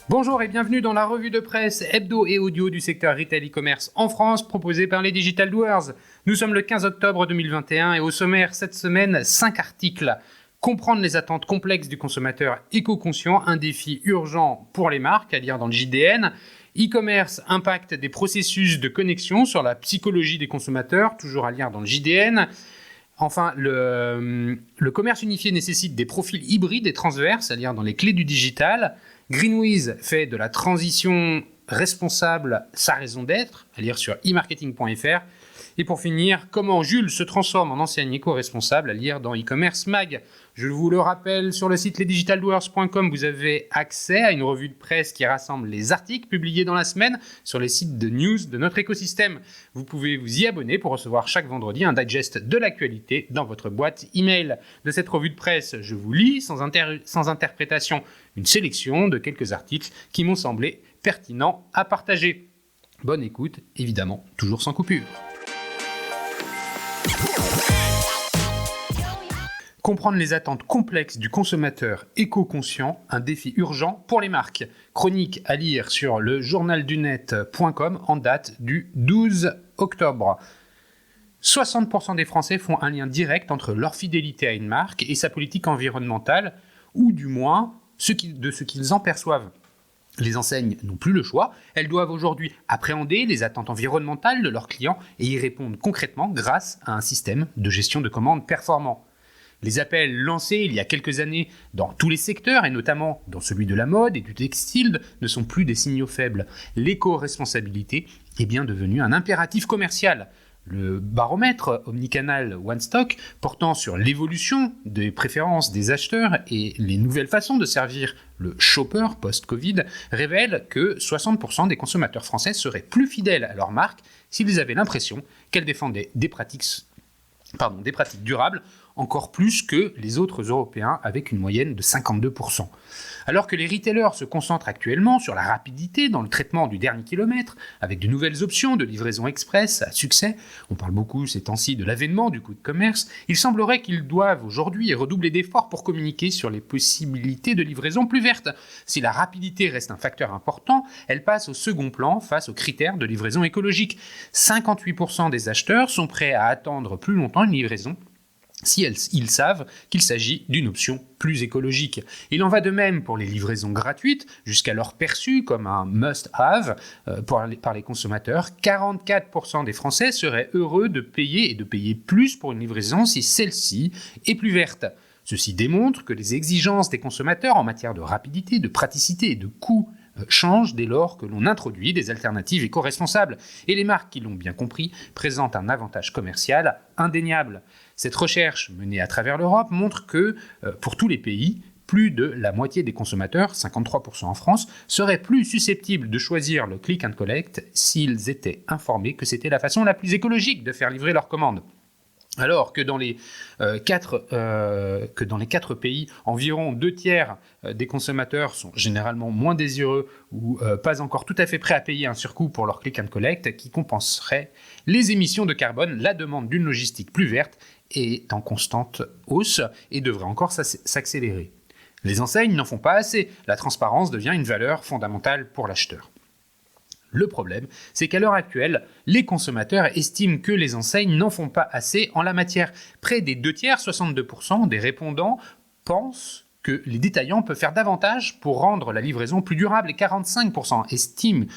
Bonjour et bienvenue dans la revue de presse hebdo et audio du secteur retail e-commerce en France, proposée par les Digital Doers. Nous sommes le 15 octobre 2021 et au sommaire cette semaine, 5 articles. Comprendre les attentes complexes du consommateur éco-conscient, un défi urgent pour les marques, à lire dans le JDN. E-commerce, impact des processus de connexion sur la psychologie des consommateurs, toujours à lire dans le JDN. Enfin, le commerce unifié nécessite des profils hybrides et transverses, à lire dans les clés du digital. Greenwiz fait de la transition responsable sa raison d'être, à lire sur e-marketing.fr. Et pour finir, comment Jules se transforme en enseigne éco-responsable, à lire dans e-commerce mag. Je vous le rappelle, sur le site lesdigitaldoers.com, vous avez accès à une revue de presse qui rassemble les articles publiés dans la semaine sur les sites de news de notre écosystème. Vous pouvez vous y abonner pour recevoir chaque vendredi un digest de l'actualité dans votre boîte email. De cette revue de presse, je vous lis sans interprétation une sélection de quelques articles qui m'ont semblé pertinents à partager. Bonne écoute, évidemment, toujours sans coupure. Comprendre les attentes complexes du consommateur éco-conscient, un défi urgent pour les marques. Chronique à lire sur le journaldunet.com en date du 12 octobre. 60% des Français font un lien direct entre leur fidélité à une marque et sa politique environnementale, ou du moins de ce qu'ils en perçoivent. Les enseignes n'ont plus le choix, elles doivent aujourd'hui appréhender les attentes environnementales de leurs clients et y répondre concrètement grâce à un système de gestion de commandes performant. Les appels lancés il y a quelques années dans tous les secteurs, et notamment dans celui de la mode et du textile, ne sont plus des signaux faibles. L'éco-responsabilité est bien devenue un impératif commercial. Le baromètre omnicanal OneStock, portant sur l'évolution des préférences des acheteurs et les nouvelles façons de servir le shopper post-Covid, révèle que 60% des consommateurs français seraient plus fidèles à leur marque s'ils avaient l'impression qu'elle défendait des pratiques durables, encore plus que les autres Européens avec une moyenne de 52%. Alors que les retailers se concentrent actuellement sur la rapidité dans le traitement du dernier kilomètre, avec de nouvelles options de livraison express à succès, on parle beaucoup ces temps-ci de l'avènement du e-commerce, il semblerait qu'ils doivent aujourd'hui redoubler d'efforts pour communiquer sur les possibilités de livraison plus vertes. Si la rapidité reste un facteur important, elle passe au second plan face aux critères de livraison écologique. 58% des acheteurs sont prêts à attendre plus longtemps une livraison si ils savent qu'il s'agit d'une option plus écologique. Il en va de même pour les livraisons gratuites, jusqu'alors perçues comme un must-have par les consommateurs. 44% des Français seraient heureux de payer plus pour une livraison si celle-ci est plus verte. Ceci démontre que les exigences des consommateurs en matière de rapidité, de praticité et de coût changent dès lors que l'on introduit des alternatives éco-responsables. Et les marques qui l'ont bien compris présentent un avantage commercial indéniable. Cette recherche menée à travers l'Europe montre que, pour tous les pays, plus de la moitié des consommateurs, 53% en France, seraient plus susceptibles de choisir le click and collect s'ils étaient informés que c'était la façon la plus écologique de faire livrer leurs commandes. Alors que dans les 4 pays, environ 2/3 des consommateurs sont généralement moins désireux ou pas encore tout à fait prêts à payer un surcoût pour leur click and collect qui compenserait les émissions de carbone, la demande d'une logistique plus verte est en constante hausse et devrait encore s'accélérer. Les enseignes n'en font pas assez, la transparence devient une valeur fondamentale pour l'acheteur. Le problème, c'est qu'à l'heure actuelle, les consommateurs estiment que les enseignes n'en font pas assez en la matière. Près des 2/3, 62% des répondants pensent que les détaillants peuvent faire davantage pour rendre la livraison plus durable et 45% estiment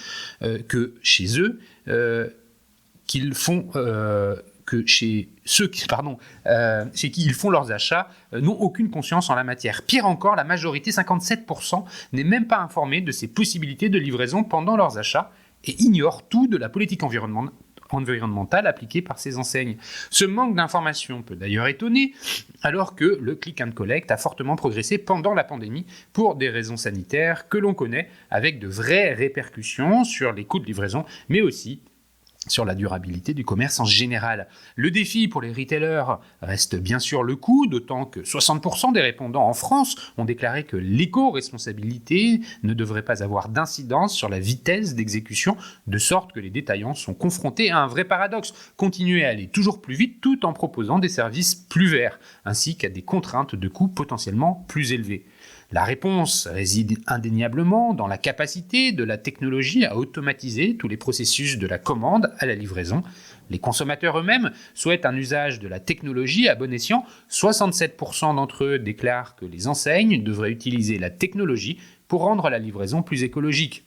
que chez eux, chez qui ils font leurs achats, n'ont aucune conscience en la matière. Pire encore, la majorité, 57%, n'est même pas informée de ces possibilités de livraison pendant leurs achats et ignore tout de la politique environnementale appliquée par ces enseignes. Ce manque d'information peut d'ailleurs étonner, alors que le click and collect a fortement progressé pendant la pandémie pour des raisons sanitaires que l'on connaît, avec de vraies répercussions sur les coûts de livraison, mais aussi sur la durabilité du commerce en général. Le défi pour les retailers reste bien sûr le coût, d'autant que 60% des répondants en France ont déclaré que l'éco-responsabilité ne devrait pas avoir d'incidence sur la vitesse d'exécution, de sorte que les détaillants sont confrontés à un vrai paradoxe, continuer à aller toujours plus vite tout en proposant des services plus verts, ainsi qu'à des contraintes de coûts potentiellement plus élevées. La réponse réside indéniablement dans la capacité de la technologie à automatiser tous les processus de la commande à la livraison. Les consommateurs eux-mêmes souhaitent un usage de la technologie à bon escient. 67% d'entre eux déclarent que les enseignes devraient utiliser la technologie pour rendre la livraison plus écologique.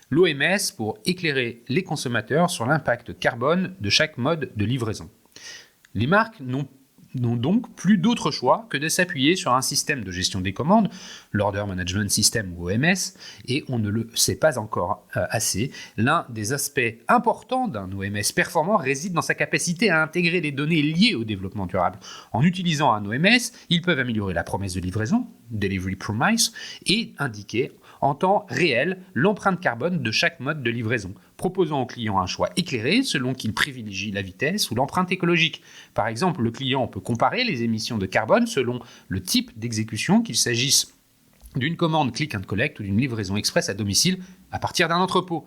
L'OMS pour éclairer les consommateurs sur l'impact carbone de chaque mode de livraison. Les marques n'ont donc plus d'autre choix que de s'appuyer sur un système de gestion des commandes, l'Order Management System ou OMS, et on ne le sait pas encore assez. L'un des aspects importants d'un OMS performant réside dans sa capacité à intégrer les données liées au développement durable. En utilisant un OMS, ils peuvent améliorer la promesse de livraison, Delivery Promise, et indiquer en temps réel l'empreinte carbone de chaque mode de livraison, proposant au client un choix éclairé selon qu'il privilégie la vitesse ou l'empreinte écologique. Par exemple, le client peut comparer les émissions de carbone selon le type d'exécution, qu'il s'agisse d'une commande click and collect ou d'une livraison express à domicile à partir d'un entrepôt.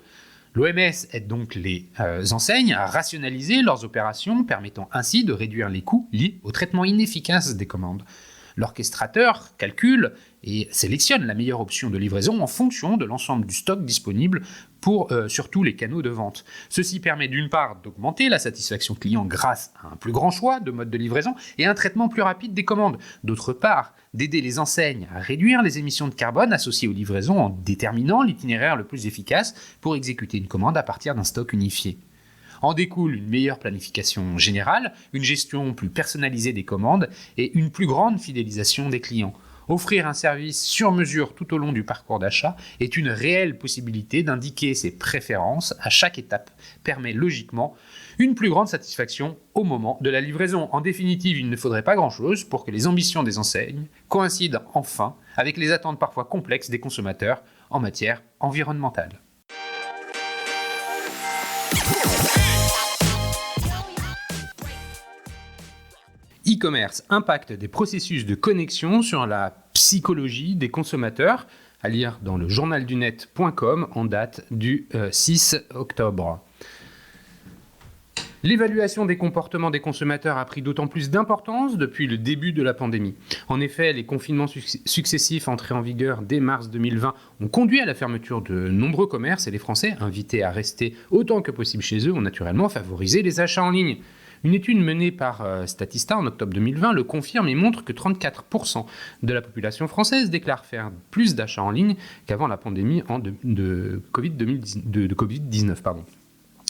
L'OMS aide donc les enseignes à rationaliser leurs opérations, permettant ainsi de réduire les coûts liés au traitement inefficace des commandes. L'orchestrateur calcule et sélectionne la meilleure option de livraison en fonction de l'ensemble du stock disponible sur tous les canaux de vente. Ceci permet d'une part d'augmenter la satisfaction client grâce à un plus grand choix de modes de livraison et un traitement plus rapide des commandes. D'autre part, d'aider les enseignes à réduire les émissions de carbone associées aux livraisons en déterminant l'itinéraire le plus efficace pour exécuter une commande à partir d'un stock unifié. En découle une meilleure planification générale, une gestion plus personnalisée des commandes et une plus grande fidélisation des clients. Offrir un service sur mesure tout au long du parcours d'achat est une réelle possibilité d'indiquer ses préférences à chaque étape, permet logiquement une plus grande satisfaction au moment de la livraison. En définitive, il ne faudrait pas grand-chose pour que les ambitions des enseignes coïncident enfin avec les attentes parfois complexes des consommateurs en matière environnementale. E-commerce, impact des processus de connexion sur la psychologie des consommateurs, à lire dans le journaldunet.com en date du 6 octobre. L'évaluation des comportements des consommateurs a pris d'autant plus d'importance depuis le début de la pandémie. En effet, les confinements successifs entrés en vigueur dès mars 2020 ont conduit à la fermeture de nombreux commerces et les Français, invités à rester autant que possible chez eux, ont naturellement favorisé les achats en ligne. Une étude menée par Statista en octobre 2020 le confirme et montre que 34% de la population française déclare faire plus d'achats en ligne qu'avant la pandémie de Covid-19.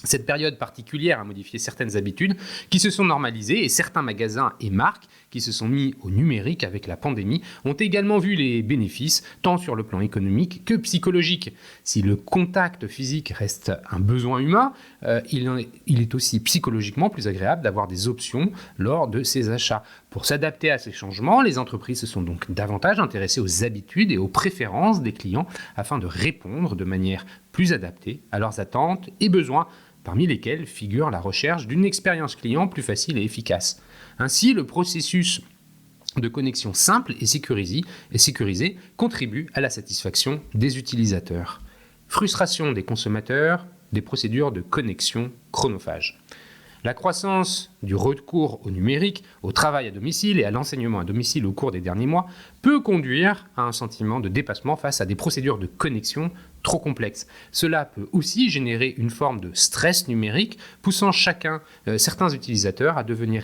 Cette période particulière a modifié certaines habitudes qui se sont normalisées et certains magasins et marques qui se sont mis au numérique avec la pandémie ont également vu les bénéfices tant sur le plan économique que psychologique. Si le contact physique reste un besoin humain, il est aussi psychologiquement plus agréable d'avoir des options lors de ces achats. Pour s'adapter à ces changements, les entreprises se sont donc davantage intéressées aux habitudes et aux préférences des clients afin de répondre de manière plus adaptée à leurs attentes et besoins, parmi lesquels figure la recherche d'une expérience client plus facile et efficace. Ainsi, le processus de connexion simple et sécurisé contribue à la satisfaction des utilisateurs. Frustration des consommateurs, des procédures de connexion chronophages. La croissance du recours au numérique, au travail à domicile et à l'enseignement à domicile au cours des derniers mois peut conduire à un sentiment de dépassement face à des procédures de connexion trop complexes. Cela peut aussi générer une forme de stress numérique, poussant certains utilisateurs à devenir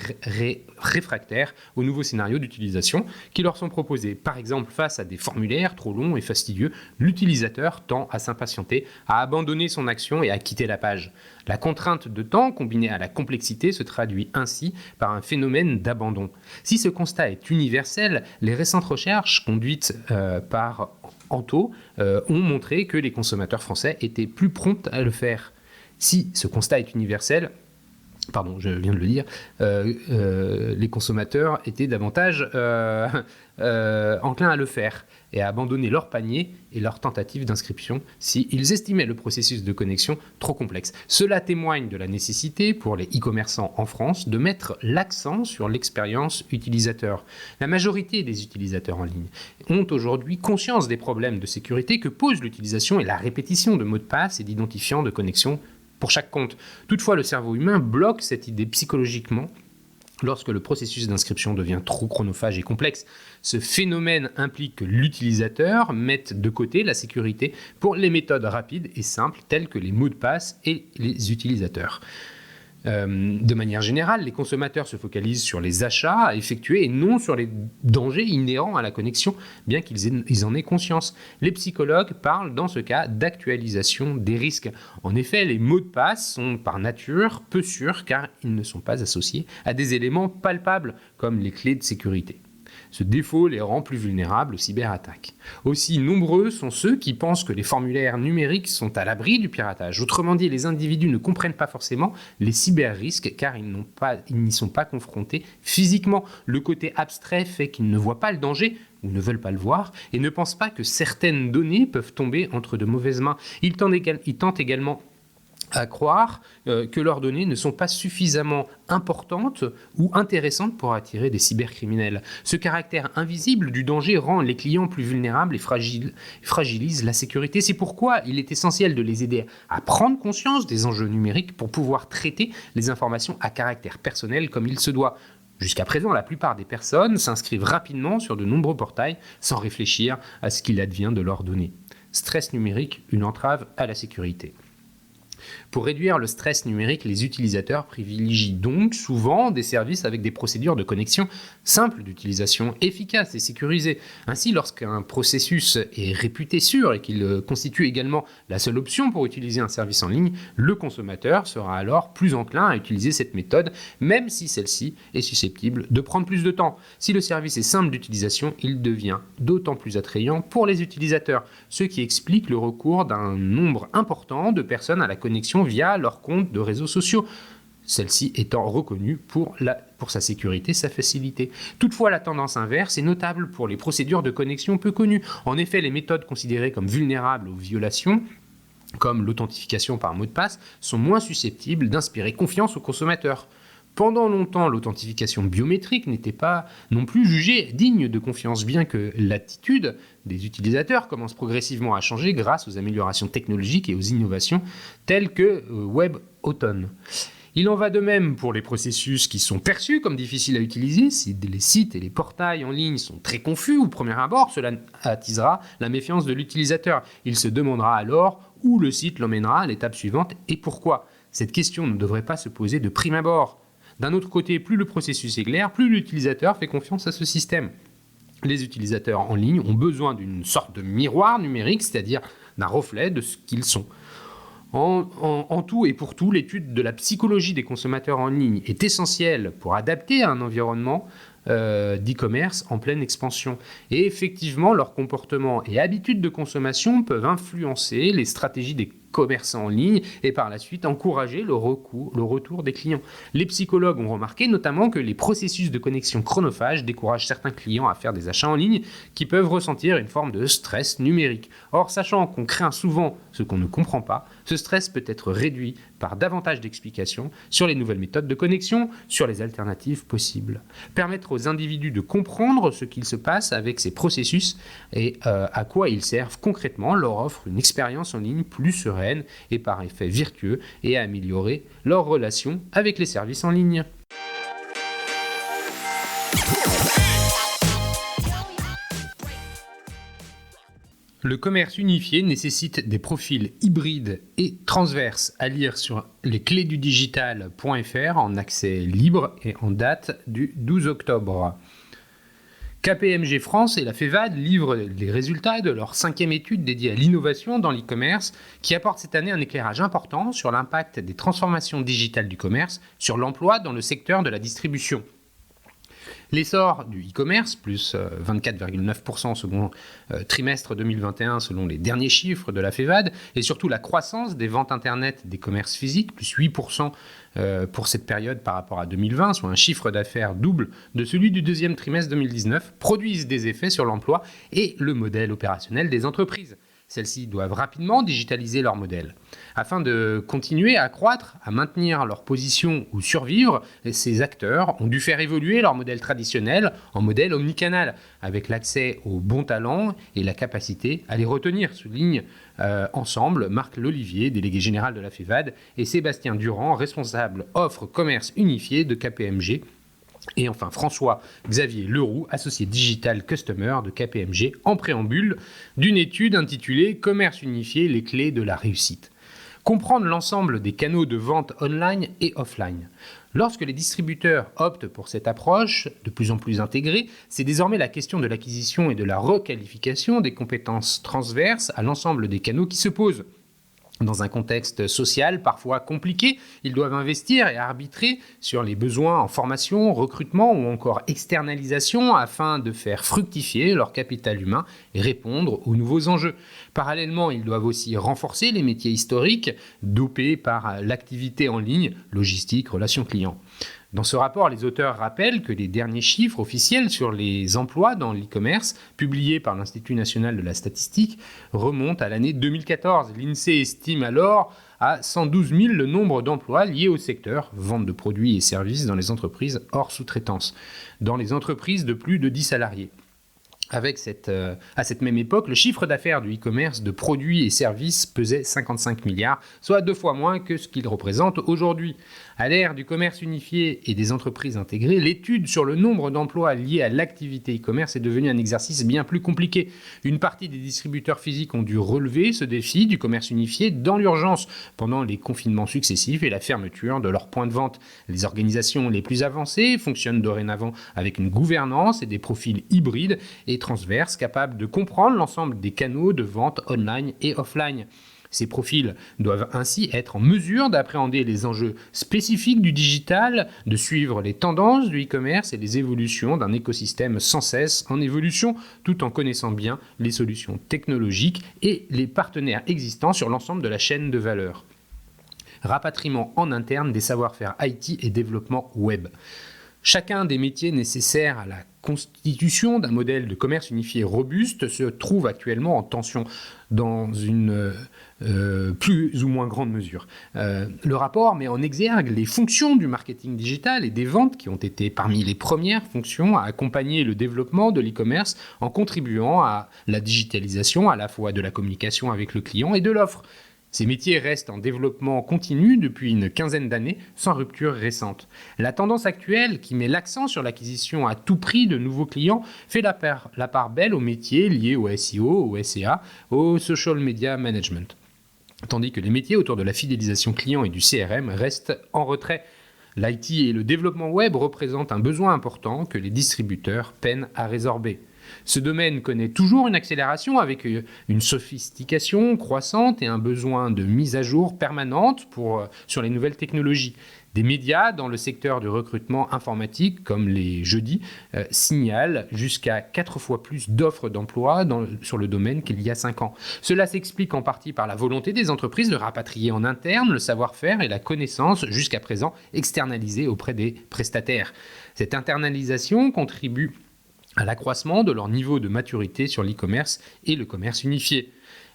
réfractaires aux nouveaux scénarios d'utilisation qui leur sont proposés. Par exemple, face à des formulaires trop longs et fastidieux, l'utilisateur tend à s'impatienter, à abandonner son action et à quitter la page. La contrainte de temps combinée à la complexité se traduit ainsi par un phénomène d'abandon. Si ce constat est universel, les récentes recherches conduites par Anto ont montré que les consommateurs français étaient plus prompts à le faire. Si ce constat est universel, je viens de le dire, les consommateurs étaient davantage enclins à le faire et à abandonner leur panier et leur tentative d'inscription s'ils estimaient le processus de connexion trop complexe. Cela témoigne de la nécessité pour les e-commerçants en France de mettre l'accent sur l'expérience utilisateur. La majorité des utilisateurs en ligne ont aujourd'hui conscience des problèmes de sécurité que pose l'utilisation et la répétition de mots de passe et d'identifiants de connexion pour chaque compte. Toutefois, le cerveau humain bloque cette idée psychologiquement Lorsque le processus d'inscription devient trop chronophage et complexe, ce phénomène implique que l'utilisateur mette de côté la sécurité pour les méthodes rapides et simples telles que les mots de passe et les utilisateurs. De manière générale, les consommateurs se focalisent sur les achats à effectuer et non sur les dangers inhérents à la connexion, bien qu'ils en aient conscience. Les psychologues parlent dans ce cas d'actualisation des risques. En effet, les mots de passe sont par nature peu sûrs car ils ne sont pas associés à des éléments palpables comme les clés de sécurité. Ce défaut les rend plus vulnérables aux cyberattaques. Aussi nombreux sont ceux qui pensent que les formulaires numériques sont à l'abri du piratage. Autrement dit, les individus ne comprennent pas forcément les cyber-risques car ils n'y sont pas confrontés physiquement. Le côté abstrait fait qu'ils ne voient pas le danger ou ne veulent pas le voir et ne pensent pas que certaines données peuvent tomber entre de mauvaises mains. Ils tentent également à croire que leurs données ne sont pas suffisamment importantes ou intéressantes pour attirer des cybercriminels. Ce caractère invisible du danger rend les clients plus vulnérables et fragilise la sécurité. C'est pourquoi il est essentiel de les aider à prendre conscience des enjeux numériques pour pouvoir traiter les informations à caractère personnel comme il se doit. Jusqu'à présent, la plupart des personnes s'inscrivent rapidement sur de nombreux portails sans réfléchir à ce qu'il advient de leurs données. Stress numérique, une entrave à la sécurité. Pour réduire le stress numérique, les utilisateurs privilégient donc souvent des services avec des procédures de connexion simples d'utilisation, efficaces et sécurisées. Ainsi, lorsqu'un processus est réputé sûr et qu'il constitue également la seule option pour utiliser un service en ligne, le consommateur sera alors plus enclin à utiliser cette méthode, même si celle-ci est susceptible de prendre plus de temps. Si le service est simple d'utilisation, il devient d'autant plus attrayant pour les utilisateurs, ce qui explique le recours d'un nombre important de personnes à la connexion via leur compte de réseaux sociaux, celle-ci étant reconnue pour sa sécurité, sa facilité. Toutefois, la tendance inverse est notable pour les procédures de connexion peu connues. En effet, les méthodes considérées comme vulnérables aux violations, comme l'authentification par mot de passe, sont moins susceptibles d'inspirer confiance aux consommateurs. Pendant longtemps, l'authentification biométrique n'était pas non plus jugée digne de confiance, bien que l'attitude des utilisateurs commence progressivement à changer grâce aux améliorations technologiques et aux innovations telles que WebAuthn. Il en va de même pour les processus qui sont perçus comme difficiles à utiliser. Si les sites et les portails en ligne sont très confus au premier abord, cela attisera la méfiance de l'utilisateur. Il se demandera alors où le site l'emmènera à l'étape suivante et pourquoi. Cette question ne devrait pas se poser de prime abord. D'un autre côté, plus le processus est clair, plus l'utilisateur fait confiance à ce système. Les utilisateurs en ligne ont besoin d'une sorte de miroir numérique, c'est-à-dire d'un reflet de ce qu'ils sont. En tout et pour tout, l'étude de la psychologie des consommateurs en ligne est essentielle pour adapter à un environnement d'e-commerce en pleine expansion. Et effectivement, leurs comportements et habitudes de consommation peuvent influencer les stratégies des commerçants en ligne et par la suite encourager le retour des clients. Les psychologues ont remarqué notamment que les processus de connexion chronophages découragent certains clients à faire des achats en ligne qui peuvent ressentir une forme de stress numérique. Or, sachant qu'on craint souvent ce qu'on ne comprend pas, ce stress peut être réduit par davantage d'explications sur les nouvelles méthodes de connexion, sur les alternatives possibles. Permettre aux individus de comprendre ce qu'il se passe avec ces processus et à quoi ils servent concrètement leur offre une expérience en ligne plus sereine et par effet vertueux et à améliorer leur relation avec les services en ligne. Le commerce unifié nécessite des profils hybrides et transverses à lire sur lesclésdudigital.fr en accès libre et en date du 12 octobre. KPMG France et la FEVAD livrent les résultats de leur 5e étude dédiée à l'innovation dans l'e-commerce qui apporte cette année un éclairage important sur l'impact des transformations digitales du commerce sur l'emploi dans le secteur de la distribution. L'essor du e-commerce, plus 24,9% au second trimestre 2021 selon les derniers chiffres de la FEVAD, et surtout la croissance des ventes Internet des commerces physiques, plus 8% pour cette période par rapport à 2020, soit un chiffre d'affaires double de celui du deuxième trimestre 2019, produisent des effets sur l'emploi et le modèle opérationnel des entreprises. Celles-ci doivent rapidement digitaliser leur modèle. Afin de continuer à croître, à maintenir leur position ou survivre, ces acteurs ont dû faire évoluer leur modèle traditionnel en modèle omnicanal, avec l'accès aux bons talents et la capacité à les retenir, souligne ensemble Marc Lolivier, délégué général de la FEVAD, et Sébastien Durand, responsable offre commerce unifié de KPMG, Et enfin, François-Xavier Leroux, associé Digital Customer de KPMG, en préambule d'une étude intitulée « Commerce unifié, les clés de la réussite ». Comprendre l'ensemble des canaux de vente online et offline. Lorsque les distributeurs optent pour cette approche de plus en plus intégrée, c'est désormais la question de l'acquisition et de la requalification des compétences transverses à l'ensemble des canaux qui se pose. Dans un contexte social parfois compliqué, ils doivent investir et arbitrer sur les besoins en formation, recrutement ou encore externalisation afin de faire fructifier leur capital humain et répondre aux nouveaux enjeux. Parallèlement, ils doivent aussi renforcer les métiers historiques dopés par l'activité en ligne, logistique, relations clients. Dans ce rapport, les auteurs rappellent que les derniers chiffres officiels sur les emplois dans l'e-commerce, publiés par l'Institut national de la statistique, remontent à l'année 2014. L'INSEE estime alors à 112 000 le nombre d'emplois liés au secteur, vente de produits et services dans les entreprises hors sous-traitance, dans les entreprises de plus de 10 salariés. À cette même époque, le chiffre d'affaires du e-commerce de produits et services pesait 55 milliards, soit 2 fois moins que ce qu'il représente aujourd'hui. À l'ère du commerce unifié et des entreprises intégrées, l'étude sur le nombre d'emplois liés à l'activité e-commerce est devenue un exercice bien plus compliqué. Une partie des distributeurs physiques ont dû relever ce défi du commerce unifié dans l'urgence pendant les confinements successifs et la fermeture de leurs points de vente. Les organisations les plus avancées fonctionnent dorénavant avec une gouvernance et des profils hybrides et transverses capables de comprendre l'ensemble des canaux de vente online et offline. Ces profils doivent ainsi être en mesure d'appréhender les enjeux spécifiques du digital, de suivre les tendances du e-commerce et les évolutions d'un écosystème sans cesse en évolution, tout en connaissant bien les solutions technologiques et les partenaires existants sur l'ensemble de la chaîne de valeur. Rapatriement en interne des savoir-faire IT et développement web. Chacun des métiers nécessaires à la constitution d'un modèle de commerce unifié robuste se trouve actuellement en tension dans une plus ou moins grande mesure. Le rapport met en exergue les fonctions du marketing digital et des ventes qui ont été parmi les premières fonctions à accompagner le développement de l'e-commerce en contribuant à la digitalisation à la fois de la communication avec le client et de l'offre. Ces métiers restent en développement continu depuis une quinzaine d'années, sans rupture récente. La tendance actuelle, qui met l'accent sur l'acquisition à tout prix de nouveaux clients, fait la part belle aux métiers liés au SEO, au SEA, au Social Media Management. Tandis que les métiers autour de la fidélisation client et du CRM restent en retrait. L'IT et le développement web représentent un besoin important que les distributeurs peinent à résorber. Ce domaine connaît toujours une accélération avec une sophistication croissante et un besoin de mise à jour permanente sur les nouvelles technologies. Des médias dans le secteur du recrutement informatique, comme les jeudis, signalent jusqu'à 4 fois plus d'offres d'emploi sur le domaine qu'il y a 5 ans. Cela s'explique en partie par la volonté des entreprises de rapatrier en interne le savoir-faire et la connaissance jusqu'à présent externalisés auprès des prestataires. Cette internalisation contribue à l'accroissement de leur niveau de maturité sur l'e-commerce et le commerce unifié.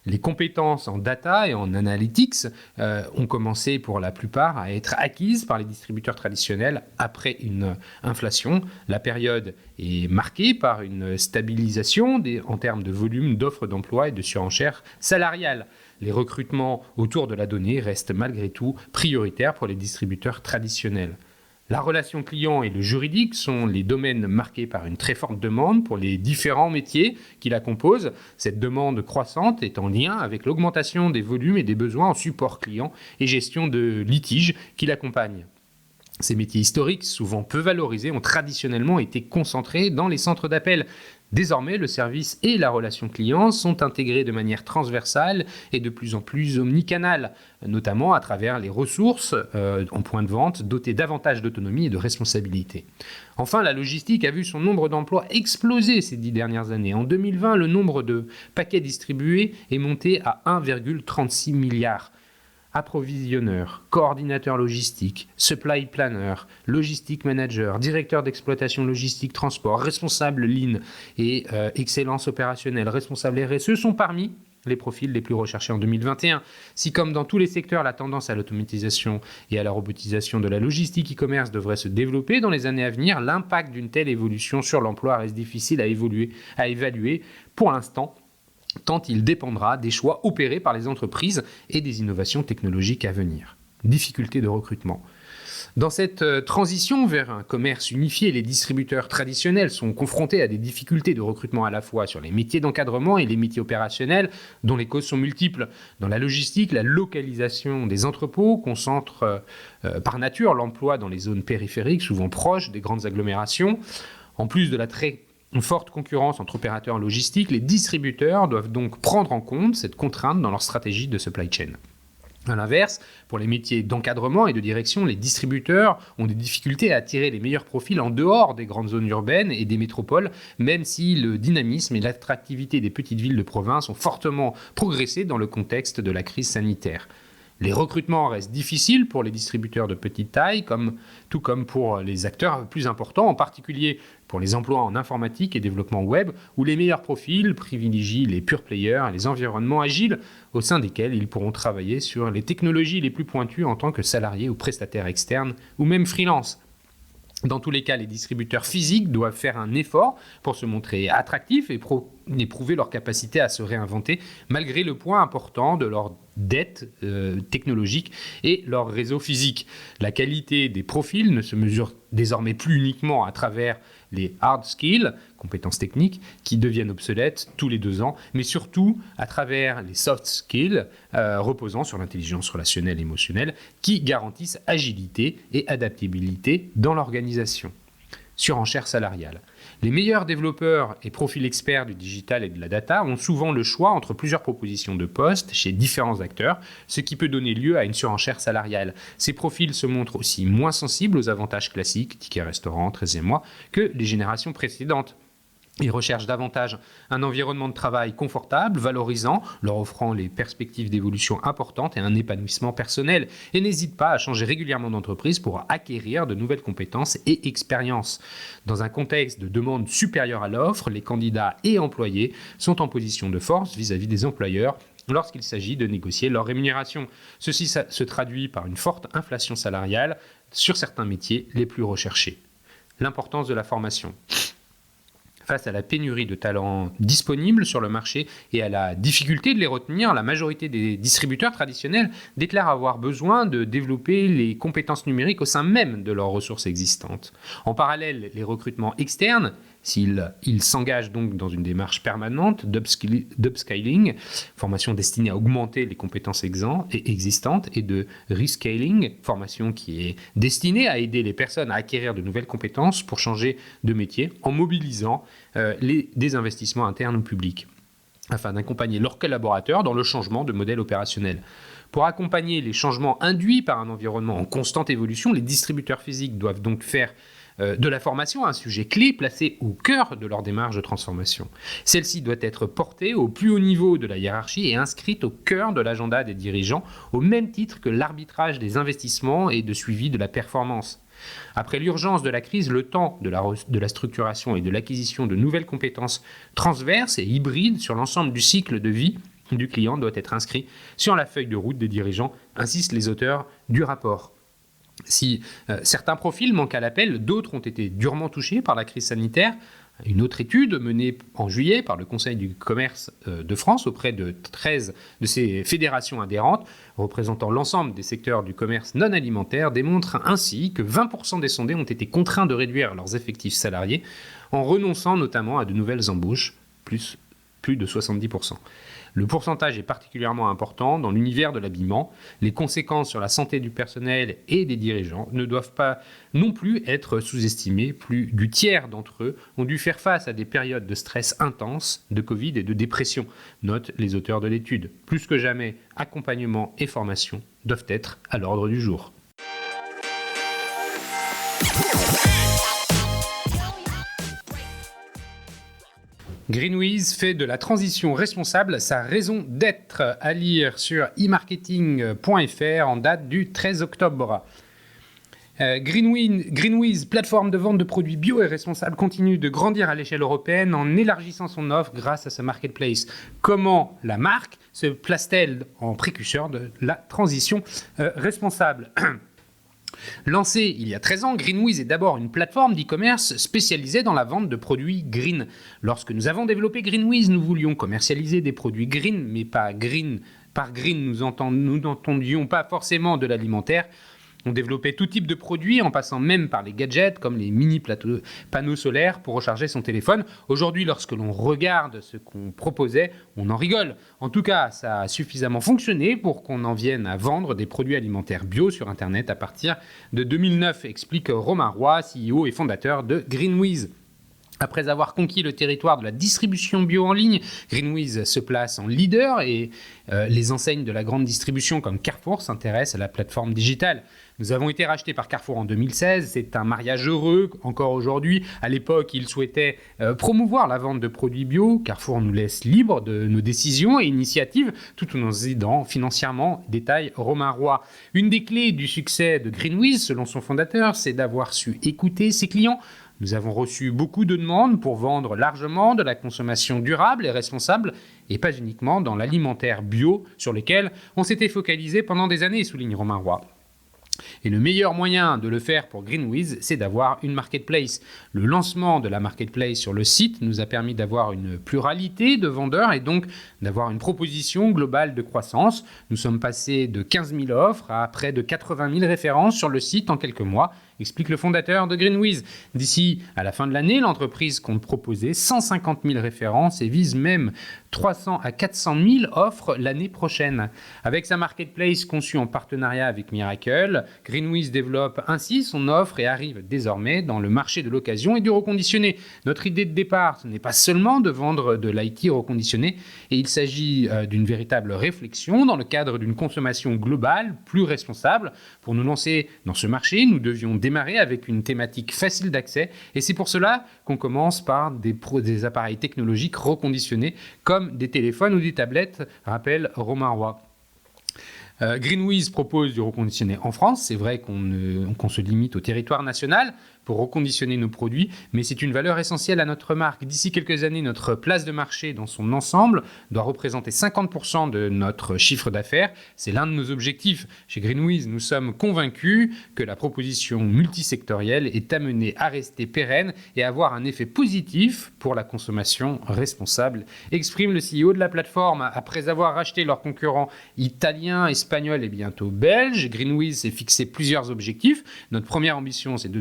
Les compétences en data et en analytics ont commencé pour la plupart à être acquises par les distributeurs traditionnels après une inflation. La période est marquée par une stabilisation en termes de volume d'offres d'emploi et de surenchères salariales. Les recrutements autour de la donnée restent malgré tout prioritaires pour les distributeurs traditionnels. La relation client et le juridique sont les domaines marqués par une très forte demande pour les différents métiers qui la composent. Cette demande croissante est en lien avec l'augmentation des volumes et des besoins en support client et gestion de litiges qui l'accompagnent. Ces métiers historiques, souvent peu valorisés, ont traditionnellement été concentrés dans les centres d'appel. Désormais, le service et la relation client sont intégrés de manière transversale et de plus en plus omnicanale, notamment à travers les ressources en point de vente dotées davantage d'autonomie et de responsabilité. Enfin, la logistique a vu son nombre d'emplois exploser ces 10 dernières années. En 2020, le nombre de paquets distribués est monté à 1,36 milliard. Approvisionneur, coordinateur logistique, supply planner, logistique manager, directeur d'exploitation logistique transport, responsable lean et excellence opérationnelle, responsable RSE sont parmi les profils les plus recherchés en 2021. Si comme dans tous les secteurs, la tendance à l'automatisation et à la robotisation de la logistique e-commerce devrait se développer dans les années à venir, l'impact d'une telle évolution sur l'emploi reste difficile à évaluer pour l'instant, tant il dépendra des choix opérés par les entreprises et des innovations technologiques à venir. Difficulté de recrutement. Dans cette transition vers un commerce unifié, les distributeurs traditionnels sont confrontés à des difficultés de recrutement à la fois sur les métiers d'encadrement et les métiers opérationnels, dont les causes sont multiples. Dans la logistique, la localisation des entrepôts concentre par nature l'emploi dans les zones périphériques, souvent proches des grandes agglomérations. En plus de la très forte concurrence entre opérateurs logistiques, les distributeurs doivent donc prendre en compte cette contrainte dans leur stratégie de supply chain. A l'inverse, pour les métiers d'encadrement et de direction, les distributeurs ont des difficultés à attirer les meilleurs profils en dehors des grandes zones urbaines et des métropoles, même si le dynamisme et l'attractivité des petites villes de province ont fortement progressé dans le contexte de la crise sanitaire. Les recrutements restent difficiles pour les distributeurs de petite taille, tout comme pour les acteurs plus importants, en particulier pour les emplois en informatique et développement web, où les meilleurs profils privilégient les pure players et les environnements agiles au sein desquels ils pourront travailler sur les technologies les plus pointues en tant que salariés ou prestataires externes ou même freelance. Dans tous les cas, les distributeurs physiques doivent faire un effort pour se montrer attractifs et prouver leur capacité à se réinventer malgré le poids important de leur dette technologique et leur réseau physique. La qualité des profils ne se mesure désormais plus uniquement à travers les hard skills, compétences techniques, qui deviennent obsolètes tous les 2 ans, mais surtout à travers les soft skills, reposant sur l'intelligence relationnelle et émotionnelle, qui garantissent agilité et adaptabilité dans l'organisation. Surenchère salariale. Les meilleurs développeurs et profils experts du digital et de la data ont souvent le choix entre plusieurs propositions de postes chez différents acteurs, ce qui peut donner lieu à une surenchère salariale. Ces profils se montrent aussi moins sensibles aux avantages classiques, tickets restaurant, 13e mois, que les générations précédentes. Ils recherchent davantage un environnement de travail confortable, valorisant, leur offrant les perspectives d'évolution importantes et un épanouissement personnel, et n'hésitent pas à changer régulièrement d'entreprise pour acquérir de nouvelles compétences et expériences. Dans un contexte de demande supérieure à l'offre, les candidats et employés sont en position de force vis-à-vis des employeurs lorsqu'il s'agit de négocier leur rémunération. Ceci se traduit par une forte inflation salariale sur certains métiers les plus recherchés. L'importance de la formation. Face à la pénurie de talents disponibles sur le marché et à la difficulté de les retenir, la majorité des distributeurs traditionnels déclarent avoir besoin de développer les compétences numériques au sein même de leurs ressources existantes. En parallèle, les recrutements externes, s'ils s'engagent donc dans une démarche permanente d'upscaling, formation destinée à augmenter les compétences existantes, et de rescaling, formation qui est destinée à aider les personnes à acquérir de nouvelles compétences pour changer de métier en mobilisant des investissements internes ou publics, afin d'accompagner leurs collaborateurs dans le changement de modèle opérationnel. Pour accompagner les changements induits par un environnement en constante évolution, les distributeurs physiques doivent donc faire de la formation un sujet clé placé au cœur de leur démarche de transformation. Celle-ci doit être portée au plus haut niveau de la hiérarchie et inscrite au cœur de l'agenda des dirigeants, au même titre que l'arbitrage des investissements et de suivi de la performance. Après l'urgence de la crise, le temps de la structuration et de l'acquisition de nouvelles compétences transverses et hybrides sur l'ensemble du cycle de vie du client doit être inscrit sur la feuille de route des dirigeants, insistent les auteurs du rapport. Si certains profils manquent à l'appel, d'autres ont été durement touchés par la crise sanitaire. Une autre étude menée en juillet par le Conseil du commerce de France auprès de 13 de ses fédérations adhérentes, représentant l'ensemble des secteurs du commerce non alimentaire, démontre ainsi que 20% des sondés ont été contraints de réduire leurs effectifs salariés en renonçant notamment à de nouvelles embauches, plus de 70%. Le pourcentage est particulièrement important dans l'univers de l'habillement. Les conséquences sur la santé du personnel et des dirigeants ne doivent pas non plus être sous-estimées. Plus du tiers d'entre eux ont dû faire face à des périodes de stress intense, de Covid et de dépression, notent les auteurs de l'étude. Plus que jamais, accompagnement et formation doivent être à l'ordre du jour. GreenWiz fait de la transition responsable sa raison d'être, à lire sur e-marketing.fr en date du 13 octobre. GreenWiz, plateforme de vente de produits bio et responsables, continue de grandir à l'échelle européenne en élargissant son offre grâce à sa marketplace. Comment la marque se place-t-elle en précurseur de la transition responsable ? Lancée il y a 13 ans, GreenWiz est d'abord une plateforme d'e-commerce spécialisée dans la vente de produits green. Lorsque nous avons développé GreenWiz, nous voulions commercialiser des produits green, mais pas green. Par green, nous n'entendions pas forcément de l'alimentaire. On développait tout type de produits en passant même par les gadgets comme les mini panneaux solaires pour recharger son téléphone. Aujourd'hui, lorsque l'on regarde ce qu'on proposait, on en rigole. En tout cas, ça a suffisamment fonctionné pour qu'on en vienne à vendre des produits alimentaires bio sur Internet à partir de 2009, explique Romain Roy, CEO et fondateur de GreenWiz. Après avoir conquis le territoire de la distribution bio en ligne, GreenWiz se place en leader et les enseignes de la grande distribution comme Carrefour s'intéressent à la plateforme digitale. Nous avons été rachetés par Carrefour en 2016, c'est un mariage heureux encore aujourd'hui. À l'époque, ils souhaitaient promouvoir la vente de produits bio. Carrefour nous laisse libres de nos décisions et initiatives tout en nous aidant financièrement, détaille Romain Roy. Une des clés du succès de GreenWiz, selon son fondateur, c'est d'avoir su écouter ses clients. Nous avons reçu beaucoup de demandes pour vendre largement de la consommation durable et responsable, et pas uniquement dans l'alimentaire bio sur lequel on s'était focalisé pendant des années, souligne Romain Roy. Et le meilleur moyen de le faire pour GreenWiz, c'est d'avoir une marketplace. Le lancement de la marketplace sur le site nous a permis d'avoir une pluralité de vendeurs et donc d'avoir une proposition globale de croissance. Nous sommes passés de 15 000 offres à près de 80 000 références sur le site en quelques mois, explique le fondateur de GreenWiz. D'ici à la fin de l'année, l'entreprise compte proposer 150 000 références et vise même 300 à 400 000 offres l'année prochaine. Avec sa marketplace conçue en partenariat avec Miracle, GreenWiz développe ainsi son offre et arrive désormais dans le marché de l'occasion et du reconditionné. Notre idée de départ, ce n'est pas seulement de vendre de l'IT reconditionné, et il s'agit d'une véritable réflexion dans le cadre d'une consommation globale, plus responsable. Pour nous lancer dans ce marché, nous devions démarrer avec une thématique facile d'accès, et c'est pour cela qu'on commence par des appareils technologiques reconditionnés comme des téléphones ou des tablettes, rappelle Romain Roy. GreenWiz propose du reconditionné en France. C'est vrai qu'on se limite au territoire national pour reconditionner nos produits, mais c'est une valeur essentielle à notre marque. D'ici quelques années, notre place de marché dans son ensemble doit représenter 50% de notre chiffre d'affaires. C'est l'un de nos objectifs. Chez GreenWiz, nous sommes convaincus que la proposition multisectorielle est amenée à rester pérenne et à avoir un effet positif pour la consommation responsable, exprime le CEO de la plateforme. Après avoir racheté leurs concurrents italiens, espagnols et bientôt belges, GreenWiz s'est fixé plusieurs objectifs. Notre première ambition, c'est de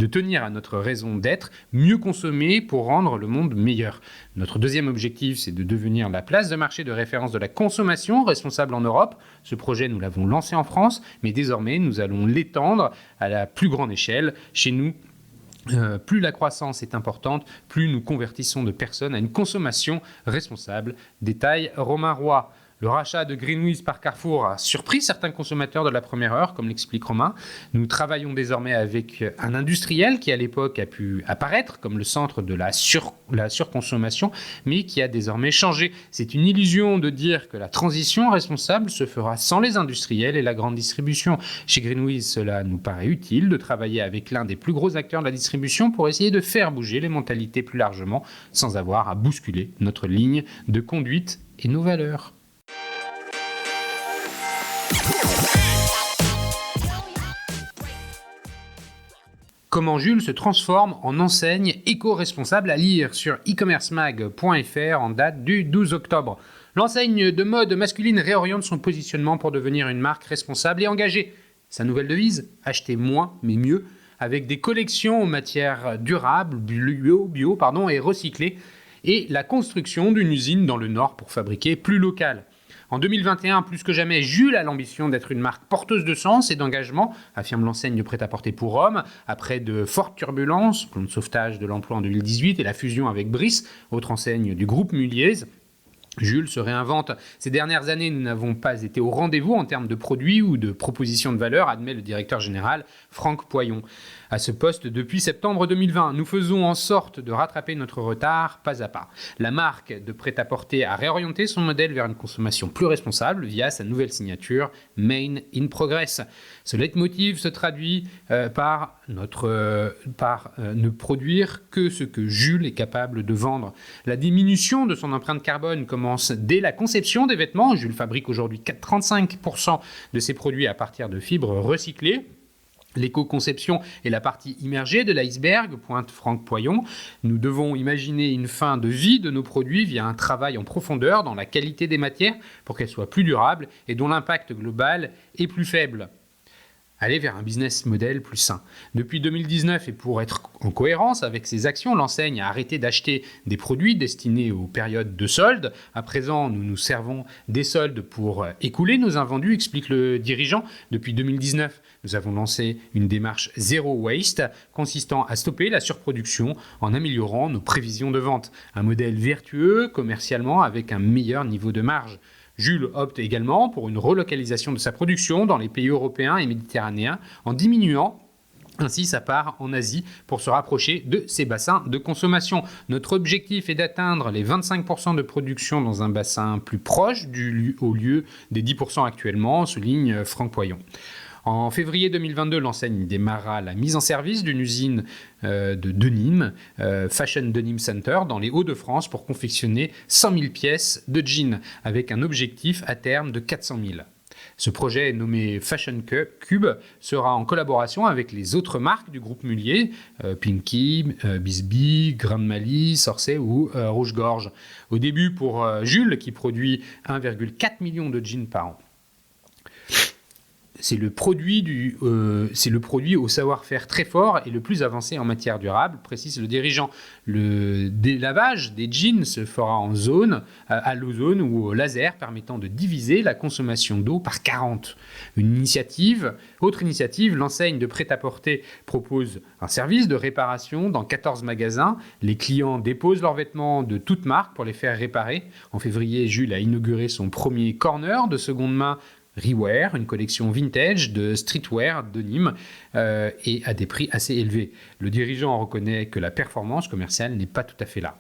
tenir à notre raison d'être, mieux consommer pour rendre le monde meilleur. Notre deuxième objectif, c'est de devenir la place de marché de référence de la consommation responsable en Europe. Ce projet, nous l'avons lancé en France, mais désormais, nous allons l'étendre à la plus grande échelle chez nous. Plus la croissance est importante, plus nous convertissons de personnes à une consommation responsable, détaille Romain Roy. Le rachat de GreenWiz par Carrefour a surpris certains consommateurs de la première heure, comme l'explique Romain. Nous travaillons désormais avec un industriel qui, à l'époque, a pu apparaître comme le centre de la surconsommation, mais qui a désormais changé. C'est une illusion de dire que la transition responsable se fera sans les industriels et la grande distribution. Chez GreenWiz, cela nous paraît utile de travailler avec l'un des plus gros acteurs de la distribution pour essayer de faire bouger les mentalités plus largement, sans avoir à bousculer notre ligne de conduite et nos valeurs. Comment Jules se transforme en enseigne éco-responsable, à lire sur e-commercemag.fr en date du 12 octobre. L'enseigne de mode masculine réoriente son positionnement pour devenir une marque responsable et engagée. Sa nouvelle devise, acheter moins mais mieux, avec des collections en matières durables, bio et recyclées, et la construction d'une usine dans le Nord pour fabriquer plus local. En 2021, plus que jamais, Jules a l'ambition d'être une marque porteuse de sens et d'engagement, affirme l'enseigne de prêt-à-porter pour hommes. Après de fortes turbulences, plan de sauvetage de l'emploi en 2018 et la fusion avec Brice, autre enseigne du groupe Mulliez, Jules se réinvente. Ces dernières années, nous n'avons pas été au rendez-vous en termes de produits ou de propositions de valeur, admet le directeur général Franck Poyon. À ce poste depuis septembre 2020, nous faisons en sorte de rattraper notre retard pas à pas. La marque de prêt-à-porter a réorienté son modèle vers une consommation plus responsable via sa nouvelle signature Made in Progress. Ce leitmotiv se traduit par ne produire que ce que Jules est capable de vendre. La diminution de son empreinte carbone commence dès la conception des vêtements. Jules fabrique aujourd'hui 35% de ses produits à partir de fibres recyclées. L'éco-conception est la partie immergée de l'iceberg, pointe Franck Poyon. Nous devons imaginer une fin de vie de nos produits via un travail en profondeur dans la qualité des matières pour qu'elles soient plus durables et dont l'impact global est plus faible. aller vers un business model plus sain. Depuis 2019, et pour être en cohérence avec ses actions, l'enseigne a arrêté d'acheter des produits destinés aux périodes de soldes. À présent, nous nous servons des soldes pour écouler nos invendus, explique le dirigeant. Depuis 2019, nous avons lancé une démarche zéro waste consistant à stopper la surproduction en améliorant nos prévisions de vente. Un modèle vertueux commercialement avec un meilleur niveau de marge. Jules opte également pour une relocalisation de sa production dans les pays européens et méditerranéens en diminuant ainsi sa part en Asie pour se rapprocher de ses bassins de consommation. Notre objectif est d'atteindre les 25% de production dans un bassin plus proche au lieu des 10% actuellement, souligne Franck Poyon. En février 2022, l'enseigne démarra la mise en service d'une usine de denim, Fashion Denim Center, dans les Hauts-de-France pour confectionner 100 000 pièces de jeans, avec un objectif à terme de 400 000. Ce projet, nommé Fashion Cube, sera en collaboration avec les autres marques du groupe Mullier, Pinky, Bisbee, Grande Mali, Sorcé ou Rouge-Gorge. Au début, pour Jules, qui produit 1,4 million de jeans par an. C'est le produit au savoir-faire très fort et le plus avancé en matière durable, précise le dirigeant. Le délavage des jeans se fera en zone, à l'ozone ou au laser, permettant de diviser la consommation d'eau par 40. Autre initiative, l'enseigne de prêt-à-porter propose un service de réparation dans 14 magasins. Les clients déposent leurs vêtements de toute marque pour les faire réparer. En février, Jules a inauguré son premier corner de seconde main Rewear, une collection vintage de streetwear de Nîmes et à des prix assez élevés. Le dirigeant reconnaît que la performance commerciale n'est pas tout à fait là.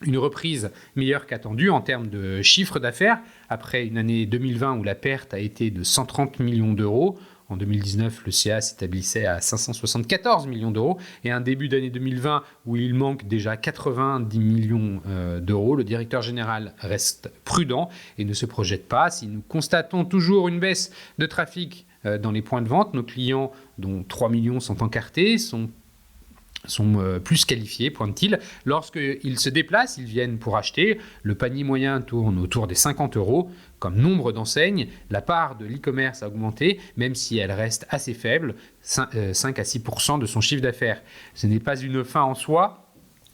Une reprise meilleure qu'attendue en termes de chiffre d'affaires, après une année 2020 où la perte a été de 130 millions d'euros. En 2019, le CA s'établissait à 574 millions d'euros et un début d'année 2020 où il manque déjà 90 millions d'euros. Le directeur général reste prudent et ne se projette pas. Si nous constatons toujours une baisse de trafic dans les points de vente, nos clients, dont 3 millions sont encartés, sont plus qualifiés, pointe-t-il. Lorsqu'ils se déplacent, ils viennent pour acheter. Le panier moyen tourne autour des 50 euros. Comme nombre d'enseignes, la part de l'e-commerce a augmenté, même si elle reste assez faible, 5 à 6% de son chiffre d'affaires. Ce n'est pas une fin en soi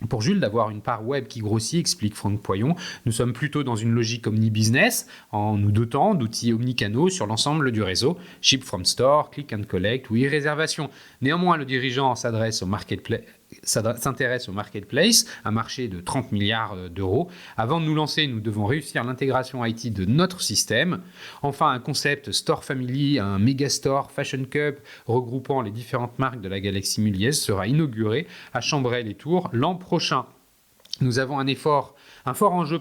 pour Jules d'avoir une part web qui grossit, explique Franck Poyon. Nous sommes plutôt dans une logique omni-business en nous dotant d'outils omnicanaux sur l'ensemble du réseau, ship from store, click and collect ou e-réservation. Néanmoins, le dirigeant s'intéresse au marketplace, un marché de 30 milliards d'euros. Avant de nous lancer, nous devons réussir l'intégration IT de notre système. Enfin, un concept Store Family, un méga store Fashion Cup regroupant les différentes marques de la galaxie mulliez sera inauguré à Chambray-les-Tours l'an prochain. Nous avons un fort enjeu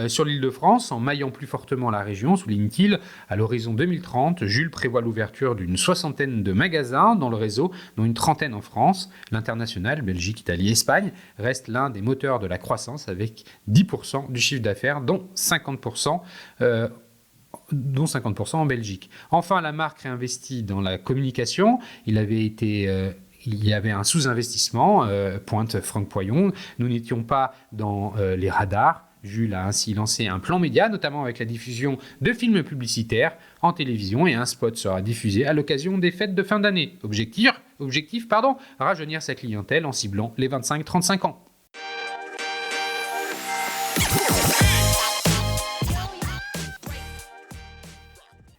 sur l'Île-de-France en maillant plus fortement la région, souligne-t-il. À l'horizon 2030, Jules prévoit l'ouverture d'une 60aine de magasins dans le réseau, dont une 30aine en France. L'international, Belgique, Italie, Espagne, reste l'un des moteurs de la croissance avec 10% du chiffre d'affaires, dont 50% en Belgique. Enfin, la marque réinvestit dans la communication. Il y avait un sous-investissement, pointe Franck Poyon. Nous n'étions pas dans les radars. Jules a ainsi lancé un plan média, notamment avec la diffusion de films publicitaires en télévision et un spot sera diffusé à l'occasion des fêtes de fin d'année. Objectif, rajeunir sa clientèle en ciblant les 25-35 ans.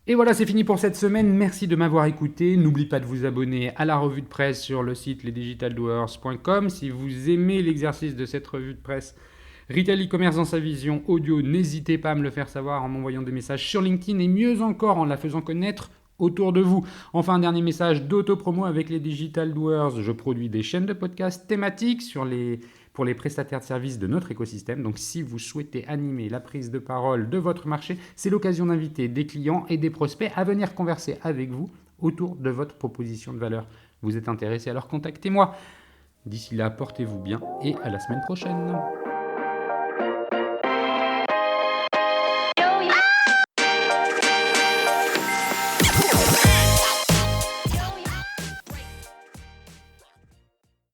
Et voilà, c'est fini pour cette semaine. Merci de m'avoir écouté. N'oubliez pas de vous abonner à la revue de presse sur le site lesdigitaldoers.com. Si vous aimez l'exercice de cette revue de presse Retail e-commerce dans sa vision audio, n'hésitez pas à me le faire savoir en m'envoyant des messages sur LinkedIn et mieux encore en la faisant connaître autour de vous. Enfin, un dernier message d'auto-promo avec les Digital Doers. Je produis des chaînes de podcasts thématiques pour les prestataires de services de notre écosystème. Donc, si vous souhaitez animer la prise de parole de votre marché, c'est l'occasion d'inviter des clients et des prospects à venir converser avec vous autour de votre proposition de valeur. Vous êtes intéressé, alors contactez-moi. D'ici là, portez-vous bien et à la semaine prochaine.